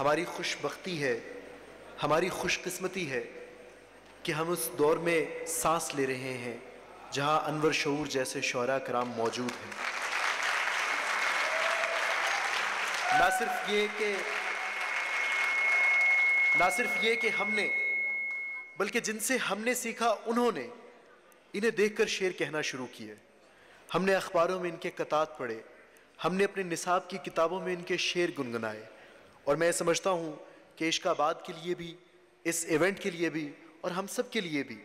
हमारी खुशबख्ती है, हमारी खुशकिस्मती है कि हम उस दौर में सांस ले रहे हैं जहां अनवर शऊर जैसे शोरा कराम मौजूद हैं। ना सिर्फ ये कि हमने, बल्कि जिनसे हमने सीखा उन्होंने इन्हें देखकर शेर कहना शुरू किए। हमने अखबारों में इनके कतात पढ़े, हमने अपने निसाब की किताबों में इनके शेर गुनगुनाए। और मैं समझता हूँ कि इश्काबाद के लिए भी, इस इवेंट के लिए भी और हम सब के लिए भी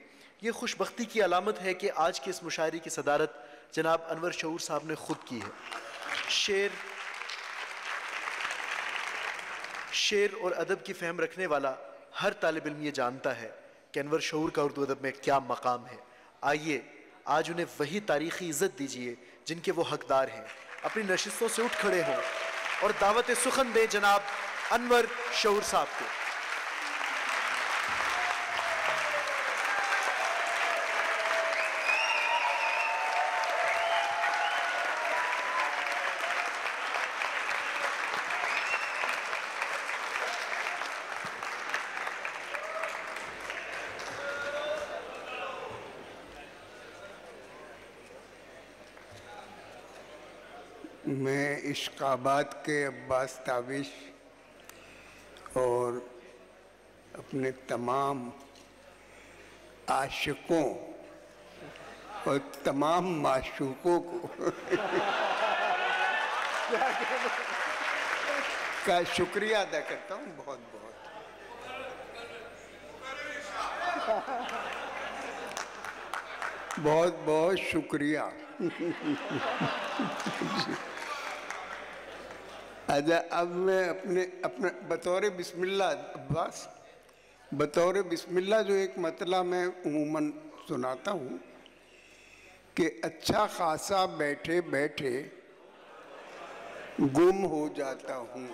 ये खुशबख्ती की अलामत है कि आज के इस मुशायरे की सदारत जनाब अनवर शऊर साहब ने खुद की है। शेर और अदब की फ़हम रखने वाला हर तालिब इल्म ये जानता है कि अनवर शऊर का उर्दू अदब में क्या मकाम है। आइए आज उन्हें वही तारीख़ी इज़्ज़त दीजिए जिनके वो हकदार हैं। अपनी नशिस्तों से उठ खड़े हों और दावत सुखन दें जनाब अनवर शऊर साहब को। मैं इश्काबाद के अब्बास ताबिश और अपने तमाम आशिकों और तमाम माशूकों को का शुक्रिया अदा करता हूँ। बहुत बहुत बहुत बहुत शुक्रिया। अच्छा, अब मैं अपने बतौर बिस्मिल्लाह अब्बास, बतौर बिस्मिल्लाह जो एक मतला मैं उमूमन सुनाता हूँ कि अच्छा खासा बैठे बैठे गुम हो जाता हूँ।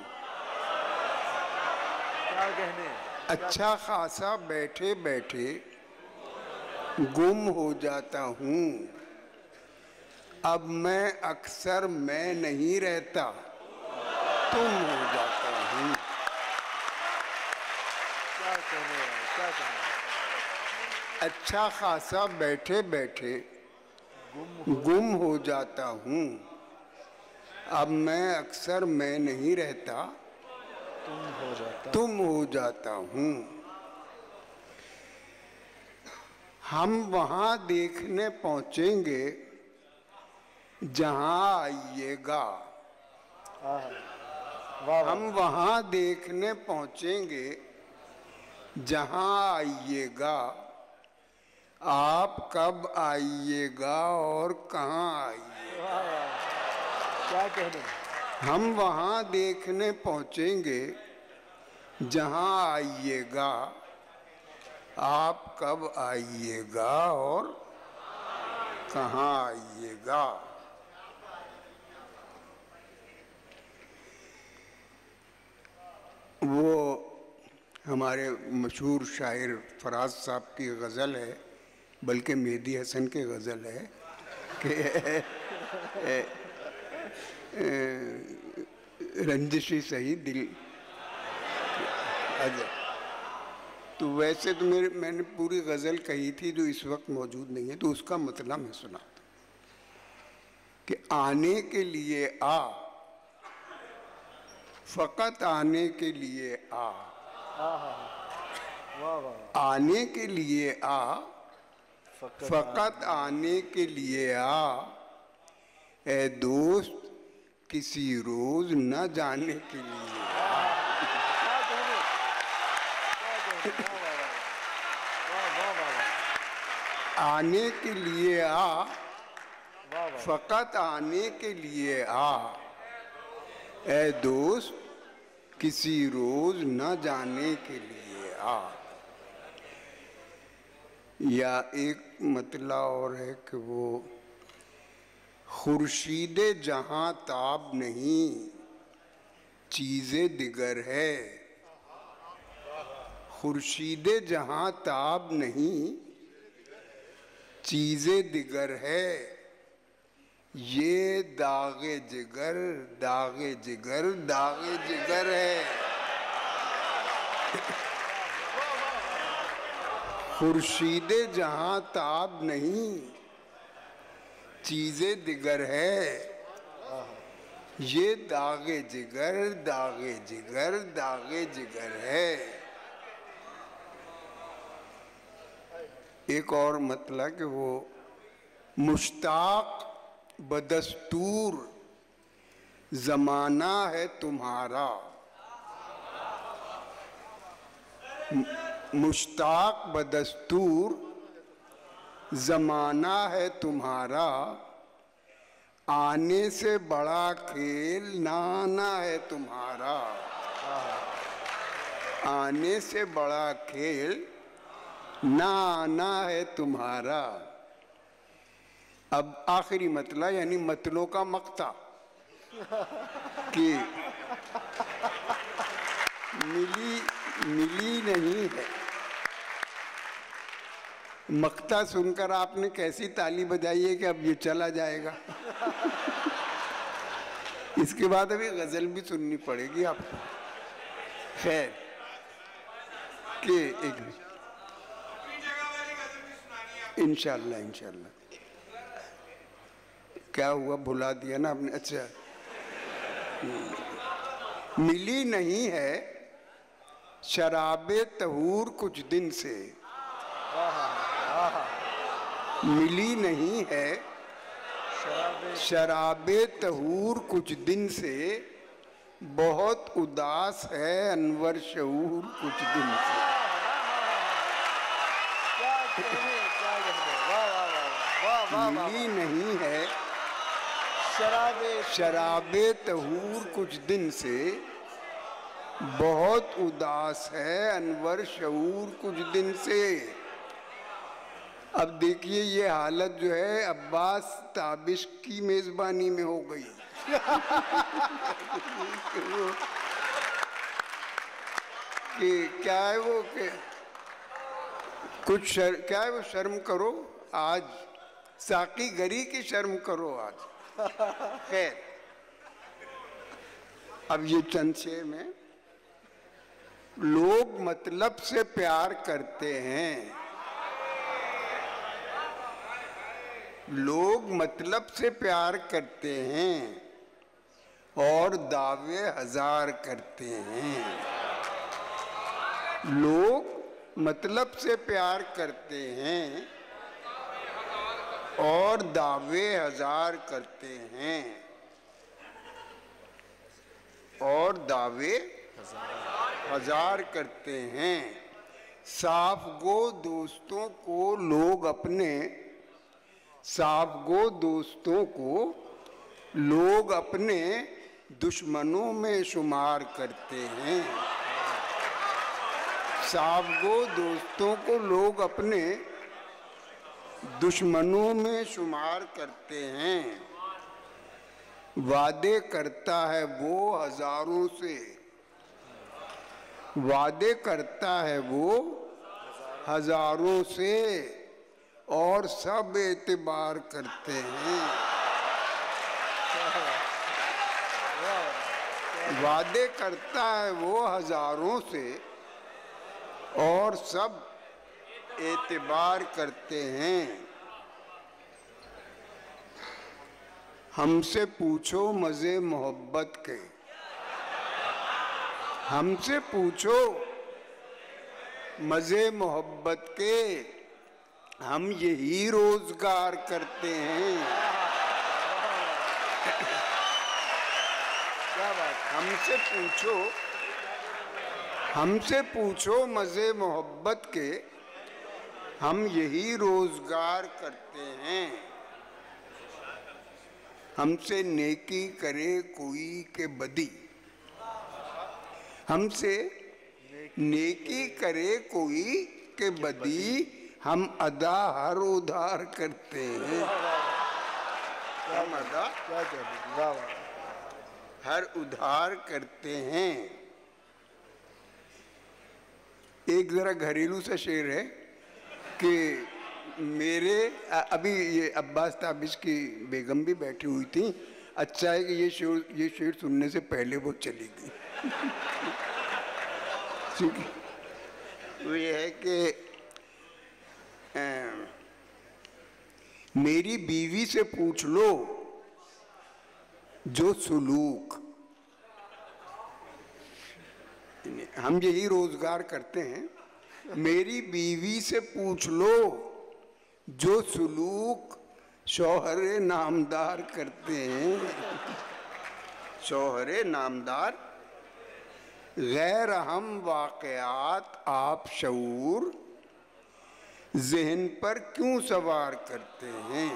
क्या कहने? अच्छा खासा बैठे बैठे गुम हो जाता हूँ। अब मैं अक्सर मैं नहीं रहता, तुम हो जाता हूँ। क्या कहने? क्या कहने? अच्छा खासा बैठे बैठे गुम हो जाता हूँ। अब मैं अक्सर मैं नहीं रहता, तुम हो जाता हूँ। हम वहाँ देखने पहुँचेंगे जहाँ आइएगा। हम वहाँ देखने पहुँचेंगे जहाँ आइएगा। आप कब आइएगा और कहाँ आइएगा? क्या कहने? हम वहाँ देखने पहुँचेंगे जहाँ आइएगा। आप कब आइएगा और कहाँ आइएगा? वो हमारे मशहूर शायर फराज साहब की गज़ल है, बल्कि मेहदी हसन की गज़ल है कि रंजिशी सही दिल। अच्छा, तो वैसे तो मैंने पूरी गज़ल कही थी जो इस वक्त मौजूद नहीं है, तो उसका मतलब मैं सुनाता कि आने के लिए आ, फ़कत आने के लिए आ। आने के लिए आ, फ़कत आने के लिए आ। ए दोस्त किसी रोज़ न जाने के लिए आ। आने के लिए आ, फ़कत आने के लिए आ। ए दोस्त किसी रोज़ न जाने के लिए आ। या एक मतला और है कि वो खुर्शीदे जहाँ ताब नहीं, चीज़े दिगर है। खुर्शीदे जहाँ ताब नहीं, चीज़े दिगर है। ये दागे जिगर, दागे जिगर, दागे जिगर है। खुर्शीदे जहां ताब नहीं, चीजें दिगर है। ये दागे जिगर, दागे जिगर, दागे जिगर है। एक और मतलब कि वो मुश्ताक बदस्तूर जमाना है तुम्हारा। मुश्ताक बदस्तूर जमाना है तुम्हारा, आने से बड़ा खेल ना आना है तुम्हारा। आने से बड़ा खेल ना आना है तुम्हारा। अब आखिरी मतला यानी मतलों का मक्ता कि मिली नहीं है। मक्ता सुनकर आपने कैसी ताली बजाई है कि अब ये चला जाएगा। इसके बाद अभी गजल भी सुननी पड़ेगी आपको। खैर कि एक इंशाल्लाह इंशाल्लाह। क्या हुआ, भुला दिया ना आपने? अच्छा, मिली नहीं है शराबे तहूर कुछ दिन से। मिली नहीं है शराबे तहूर कुछ दिन से, बहुत उदास है अनवर शऊर कुछ दिन से। मिली नहीं है शराबे तहूर कुछ दिन से, बहुत उदास है अनवर शऊर कुछ दिन से। अब देखिए ये हालत जो है अब्बास ताबिश की मेजबानी में हो गई। कि क्या है वो कि कुछ क्या है वो, शर्म करो आज, साकी गरी की शर्म करो आज। खैर अब ये चंद शेर में, लोग मतलब से प्यार करते हैं। लोग मतलब से प्यार करते हैं और दावे हजार करते हैं। लोग मतलब से प्यार करते हैं और दावे हजार करते हैं। और दावे हजार करते हैं। साफ गो दोस्तों को लोग अपने, साफ गो दोस्तों को लोग अपने दुश्मनों में शुमार करते हैं। साफ गो दोस्तों को लोग अपने दुश्मनों में शुमार करते हैं। वादे करता है वो हजारों से, वादे करता है वो हजारों से, और सब एतबार करते हैं। वादे करता है वो हजारों से और सब एतबार करते हैं। हमसे पूछो मजे मोहब्बत के, हमसे पूछो मजे मोहब्बत के, हम यही रोजगार करते हैं। क्या बात। हमसे पूछो मजे मोहब्बत के, हम यही रोजगार करते हैं। हमसे नेकी करे कोई के बदी, हमसे नेकी करे कोई के बदी, हम अदा हर उधार करते हैं। हम अदा हर उधार करते हैं। एक जरा घरेलू सा शेर है कि मेरे अभी ये अब्बास ताबिश की बेगम भी बैठी हुई थी। अच्छा है कि ये शेर सुनने से पहले वो चली गई। वो ये है कि मेरी बीवी से पूछ लो जो सुलूक। हम यही रोजगार करते हैं। मेरी बीवी से पूछ लो जो सुलूक शौहरे नामदार करते हैं। शौहरे नामदार गैर अहम वाक़यात आप शऊर ज़हन पर क्यों सवार करते हैं।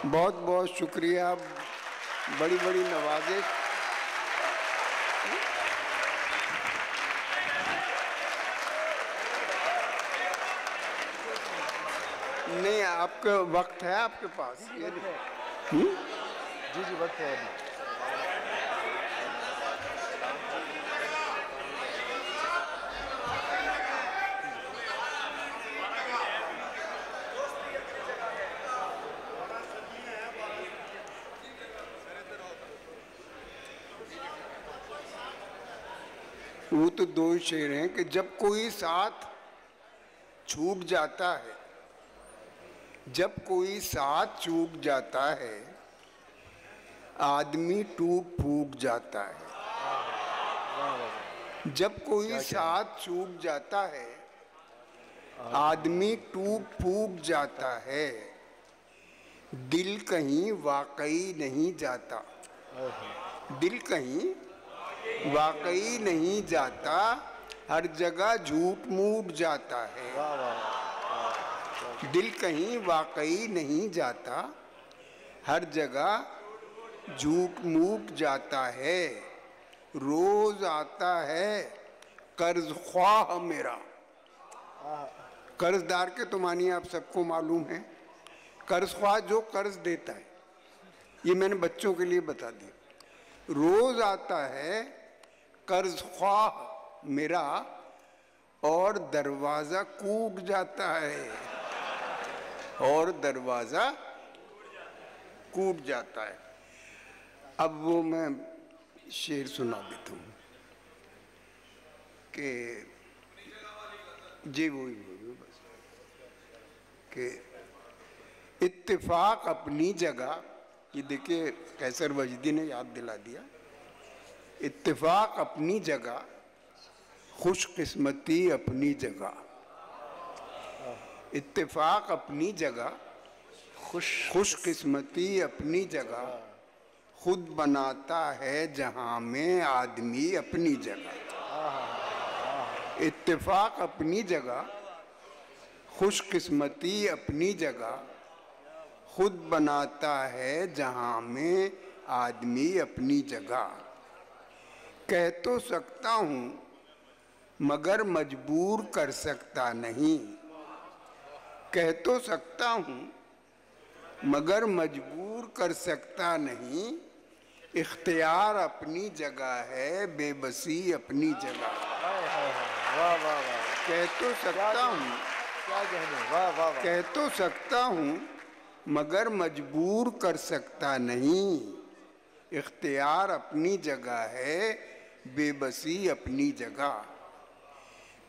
बहुत बहुत शुक्रिया, बड़ी बड़ी नवाजिश। नहीं, आपका वक्त है आपके पास? जी जी वक्त है अभी। वो तो दो शेर हैं कि जब कोई साथ छूट जाता है, जब कोई साथ छूट जाता है आदमी टूट फूट जाता है। जब कोई साथ छूट जाता है आदमी टूट फूट जाता है, दिल कहीं वाकई नहीं जाता। दिल कहीं वाकई नहीं जाता, हर जगह झूठ मूठ जाता है। दिल कहीं वाकई नहीं जाता, हर जगह झूठ मूठ जाता है। रोज आता है कर्ज ख्वाह मेरा। कर्जदार के तो मानिए आप सबको मालूम है, कर्ज ख्वाह जो कर्ज देता है। ये मैंने बच्चों के लिए बता दिया। रोज आता है कर्ज ख्वाह मेरा और दरवाजा कूट जाता है, और दरवाजा कूट जाता है। अब वो मैं शेर सुना देता हूँ कि जी वही बस कि इत्तेफाक अपनी जगह, ये देखिए कैसर वजदी ने याद दिला दिया। इत्तेफाक अपनी जगह, खुशकिस्मती अपनी जगह। इत्तेफाक अपनी जगह, खुशकिस्मती अपनी जगह, खुद बनाता है जहां में आदमी अपनी जगह। इत्तेफाक अपनी जगह, खुशकिस्मती अपनी जगह, खुद बनाता है जहां में आदमी अपनी जगह। कह तो सकता हूँ मगर मजबूर कर सकता नहीं। कह तो सकता हूँ मगर मजबूर कर सकता नहीं। इख्तियार अपनी जगह है, बेबसी अपनी जगह। वाह वाह वाह। कह तो सकता हूँ, क्या कहने, वाह वाह वाह। कह तो सकता हूँ मगर मजबूर कर सकता नहीं। इख्तियार अपनी जगह है, बेबसी अपनी जगह।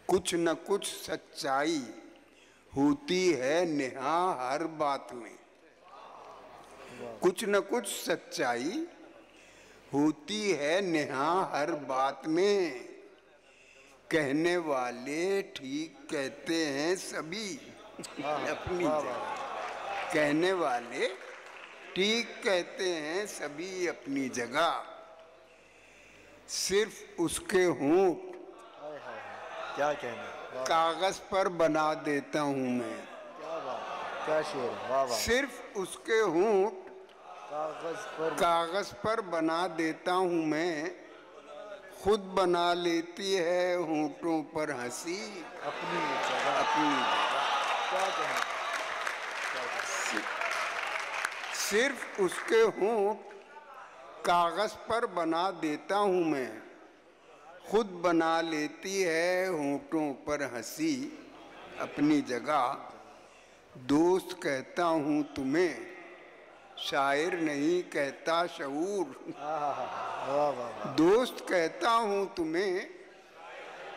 कुछ न कुछ सच्चाई होती है नेहा हर बात में। कुछ न कुछ सच्चाई होती है नेहा हर बात में। कहने वाले ठीक कहते हैं सभी अपनी जगह। कहने वाले ठीक कहते हैं सभी अपनी जगह। सिर्फ उसके होंठ क्या कहने, कागज पर बना देता हूँ मैं। क्या बात, क्या शेर, वाह वाह। सिर्फ उसके होंठ कागज पर बना देता हूँ मैं। खुद बना लेती है होंठों पर हंसी अपनी जगह। अपनी जगह। क्या कहने, सिर्फ उसके होंठ कागज पर बना देता हूँ मैं। खुद बना लेती है होंठों पर हंसी अपनी जगह। दोस्त कहता हूँ तुम्हें, शायर नहीं कहता शऊर। दोस्त कहता हूँ तुम्हें,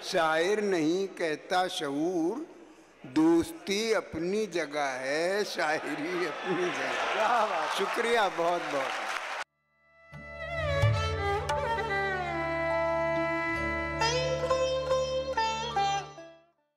शायर नहीं कहता शऊर। दोस्ती अपनी जगह है, शायरी अपनी जगह। शुक्रिया बहुत बहुत।